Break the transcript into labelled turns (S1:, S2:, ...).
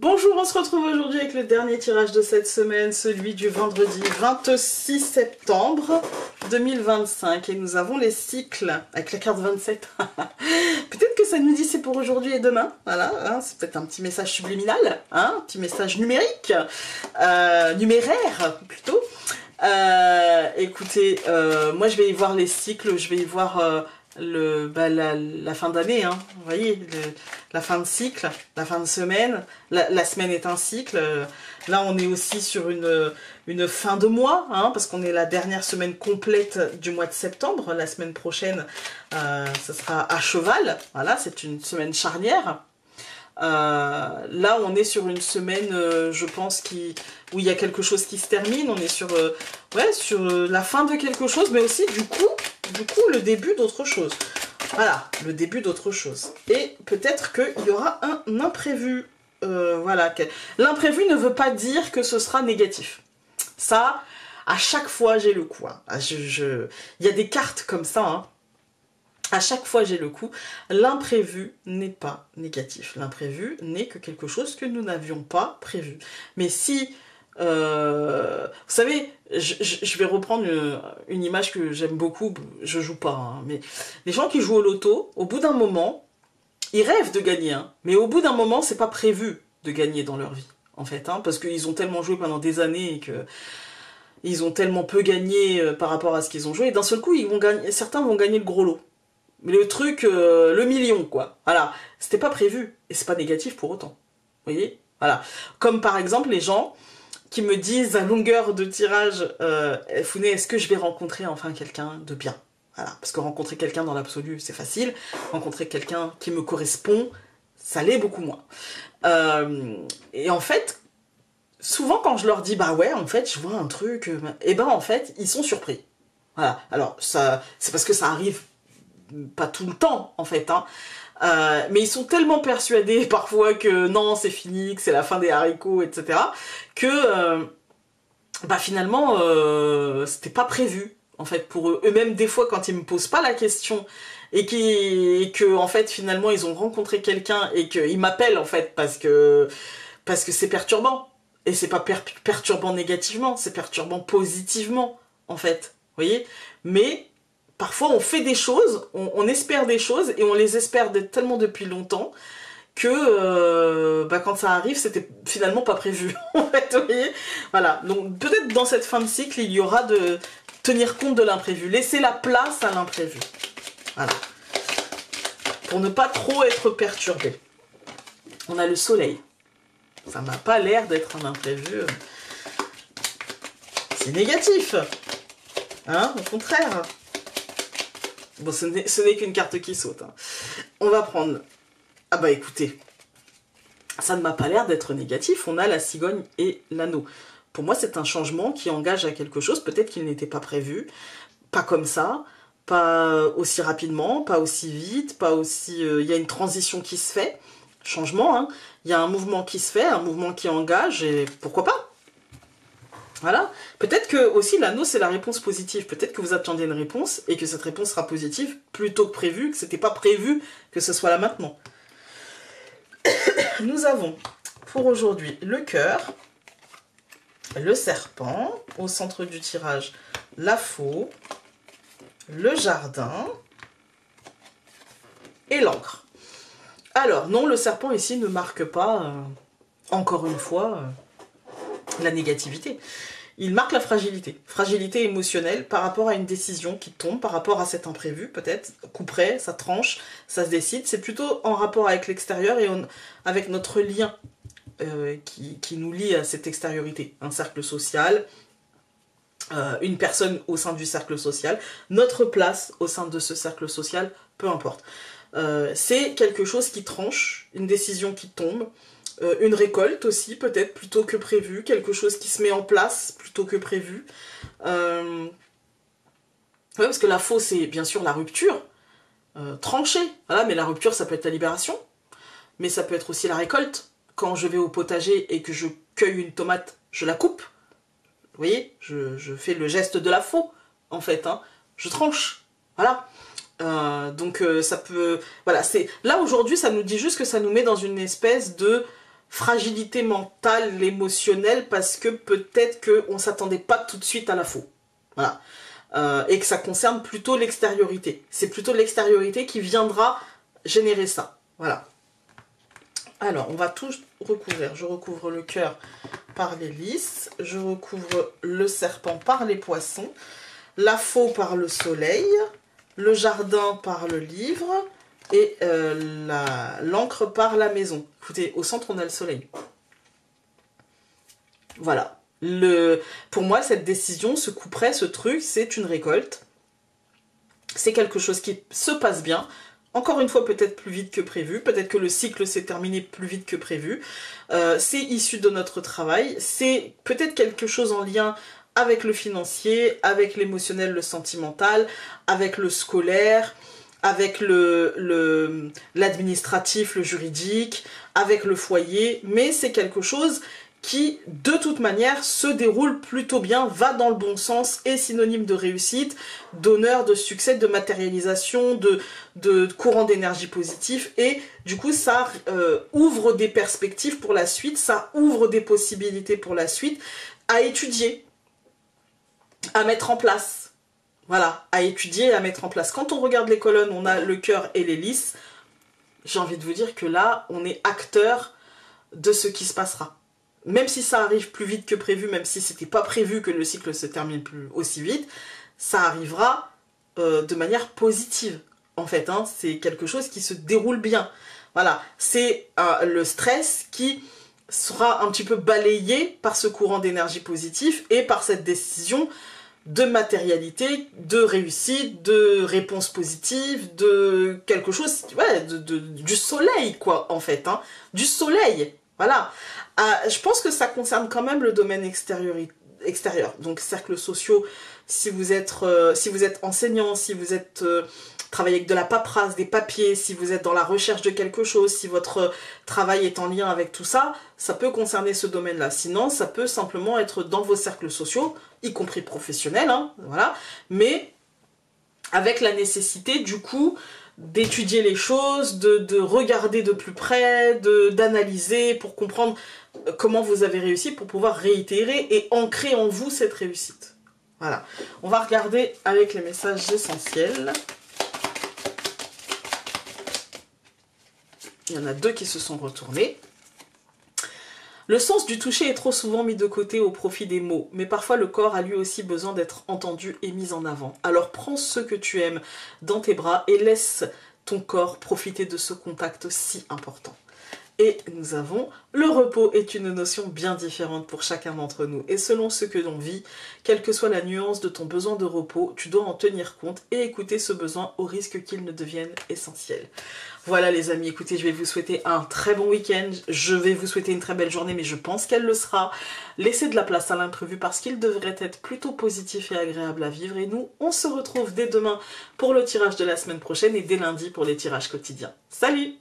S1: Bonjour, on se retrouve aujourd'hui avec le dernier tirage de cette semaine, celui du vendredi 26 septembre 2025. Et nous avons les cycles avec la carte 27. Peut-être que ça nous dit c'est pour aujourd'hui et demain. Voilà, hein, c'est peut-être un petit message subliminal, hein, un petit message numérique, numéraire plutôt. Écoutez, moi je vais y voir les cycles, je vais y voir la fin d'année, hein, vous voyez, la fin de cycle, la fin de semaine, la semaine est un cycle, là on est aussi sur une fin de mois, hein, parce qu'on est la dernière semaine complète du mois de septembre, la semaine prochaine, ça sera à cheval, voilà, c'est une semaine charnière. Là on est sur une semaine je pense où il y a quelque chose qui se termine, on est sur, sur la fin de quelque chose, mais aussi du coup le début d'autre chose. Voilà, le début d'autre chose. Et peut-être qu'il y aura un imprévu. Voilà, l'imprévu ne veut pas dire que ce sera négatif. Ça, à chaque fois j'ai le coup. Hein. Il y a des cartes comme ça, hein. À chaque fois j'ai le coup, l'imprévu n'est pas négatif. L'imprévu n'est que quelque chose que nous n'avions pas prévu. Mais si, vous savez, je vais reprendre une image que j'aime beaucoup, je joue pas, hein, mais les gens qui jouent au loto, au bout d'un moment, ils rêvent de gagner, hein, mais au bout d'un moment, c'est pas prévu de gagner dans leur vie, en fait, hein, parce qu'ils ont tellement joué pendant des années et que ils ont tellement peu gagné par rapport à ce qu'ils ont joué, et d'un seul coup, certains vont gagner le gros lot. Mais le truc, le million, quoi. Voilà, c'était pas prévu, et c'est pas négatif pour autant. Vous voyez? Voilà. Comme par exemple les gens qui me disent à longueur de tirage, Founé, est-ce que je vais rencontrer enfin quelqu'un de bien? Voilà, parce que rencontrer quelqu'un dans l'absolu, c'est facile. Rencontrer quelqu'un qui me correspond, ça l'est beaucoup moins. Et en fait, souvent quand je leur dis, bah ouais, en fait, je vois un truc, et ben en fait, ils sont surpris. Voilà, alors ça, c'est parce que ça arrive pas tout le temps en fait, hein. Mais ils sont tellement persuadés parfois que non c'est fini, que c'est la fin des haricots, etc. que finalement c'était pas prévu en fait pour eux. Eux-mêmes des fois quand ils me posent pas la question et que en fait finalement ils ont rencontré quelqu'un et qu'ils m'appellent en fait parce que c'est perturbant. Et c'est pas perturbant négativement, c'est perturbant positivement en fait, vous voyez. Mais parfois on fait des choses, on espère des choses et on les espère tellement depuis longtemps que quand ça arrive, c'était finalement pas prévu. En fait, vous voyez. Voilà, donc peut-être dans cette fin de cycle, il y aura de tenir compte de l'imprévu, laisser la place à l'imprévu. Voilà. Pour ne pas trop être perturbé. On a le soleil. Ça m'a pas l'air d'être un imprévu. C'est négatif. Hein, au contraire. Bon, ce n'est qu'une carte qui saute. Hein. On va prendre... Ah bah écoutez, ça ne m'a pas l'air d'être négatif. On a la cigogne et l'anneau. Pour moi, c'est un changement qui engage à quelque chose. Peut-être qu'il n'était pas prévu. Pas comme ça. Pas aussi rapidement. Pas aussi vite. Pas aussi... Il y a une transition qui se fait. Changement, hein. Il y a un mouvement qui se fait. Un mouvement qui engage. Et pourquoi pas? Voilà, peut-être que aussi l'anneau c'est la réponse positive, peut-être que vous attendiez une réponse et que cette réponse sera positive plutôt que prévu, que c'était pas prévu que ce soit là maintenant. Nous avons pour aujourd'hui le cœur, le serpent, au centre du tirage la faux, le jardin et l'encre. Alors non, le serpent ici ne marque pas, encore une fois, la négativité. Il marque la fragilité émotionnelle par rapport à une décision qui tombe, par rapport à cet imprévu peut-être, coup près, ça tranche, ça se décide. C'est plutôt en rapport avec l'extérieur et avec notre lien qui nous lie à cette extériorité. Un cercle social, une personne au sein du cercle social, notre place au sein de ce cercle social, peu importe. C'est quelque chose qui tranche, une décision qui tombe, une récolte aussi, peut-être, plutôt que prévu. Quelque chose qui se met en place, plutôt que prévu. Ouais, parce que la faux, c'est bien sûr la rupture. Trancher, voilà, mais la rupture, ça peut être la libération. Mais ça peut être aussi la récolte. Quand je vais au potager et que je cueille une tomate, je la coupe. Vous voyez, je fais le geste de la faux, en fait. Hein. Je tranche. Voilà. Donc ça peut... Voilà, c'est là aujourd'hui, ça nous dit juste que ça nous met dans une espèce de fragilité mentale, émotionnelle, parce que peut-être qu'on ne s'attendait pas tout de suite à la faux. Voilà. Et que ça concerne plutôt l'extériorité. C'est plutôt l'extériorité qui viendra générer ça. Voilà. Alors, on va tout recouvrir. Je recouvre le cœur par les lys, je recouvre le serpent par les poissons, la faux par le soleil, le jardin par le livre et l'encre par la maison. Écoutez, au centre, on a le soleil. Voilà. Pour moi, cette décision, ce coup près, ce truc, c'est une récolte. C'est quelque chose qui se passe bien. Encore une fois, peut-être plus vite que prévu. Peut-être que le cycle s'est terminé plus vite que prévu. C'est issu de notre travail. C'est peut-être quelque chose en lien avec le financier, avec l'émotionnel, le sentimental, avec le scolaire, avec l'administratif, le juridique, avec le foyer. Mais c'est quelque chose qui, de toute manière, se déroule plutôt bien, va dans le bon sens, est synonyme de réussite, d'honneur, de succès, de matérialisation, de courant d'énergie positif, et du coup, ça ouvre des perspectives pour la suite, ça ouvre des possibilités pour la suite, à étudier, à mettre en place. Voilà, à étudier et à mettre en place. Quand on regarde les colonnes, on a le cœur et les lys. J'ai envie de vous dire que là, on est acteur de ce qui se passera. Même si ça arrive plus vite que prévu, même si c'était pas prévu que le cycle se termine plus aussi vite, ça arrivera de manière positive. En fait, hein, c'est quelque chose qui se déroule bien. Voilà, c'est le stress qui sera un petit peu balayé par ce courant d'énergie positive et par cette décision de matérialité, de réussite, de réponse positive, de quelque chose, ouais, du soleil, quoi, en fait, hein, du soleil. Voilà. Je pense que ça concerne quand même le domaine extérieur. Donc, cercles sociaux, si vous êtes enseignant, si vous êtes travaillez avec de la paperasse, des papiers, si vous êtes dans la recherche de quelque chose, si votre travail est en lien avec tout ça, ça peut concerner ce domaine-là. Sinon, ça peut simplement être dans vos cercles sociaux, y compris professionnels, hein, voilà. Mais avec la nécessité, du coup, d'étudier les choses, de regarder de plus près, d'analyser pour comprendre comment vous avez réussi, pour pouvoir réitérer et ancrer en vous cette réussite. Voilà. On va regarder avec les messages essentiels. Il y en a 2 qui se sont retournés. Le sens du toucher est trop souvent mis de côté au profit des mots, mais parfois le corps a lui aussi besoin d'être entendu et mis en avant. Alors prends ceux que tu aimes dans tes bras et laisse ton corps profiter de ce contact si important. Et nous avons le repos est une notion bien différente pour chacun d'entre nous. Et selon ce que l'on vit, quelle que soit la nuance de ton besoin de repos, tu dois en tenir compte et écouter ce besoin au risque qu'il ne devienne essentiel. Voilà les amis, écoutez, je vais vous souhaiter un très bon week-end. Je vais vous souhaiter une très belle journée, mais je pense qu'elle le sera. Laissez de la place à l'imprévu parce qu'il devrait être plutôt positif et agréable à vivre. Et nous, on se retrouve dès demain pour le tirage de la semaine prochaine et dès lundi pour les tirages quotidiens. Salut!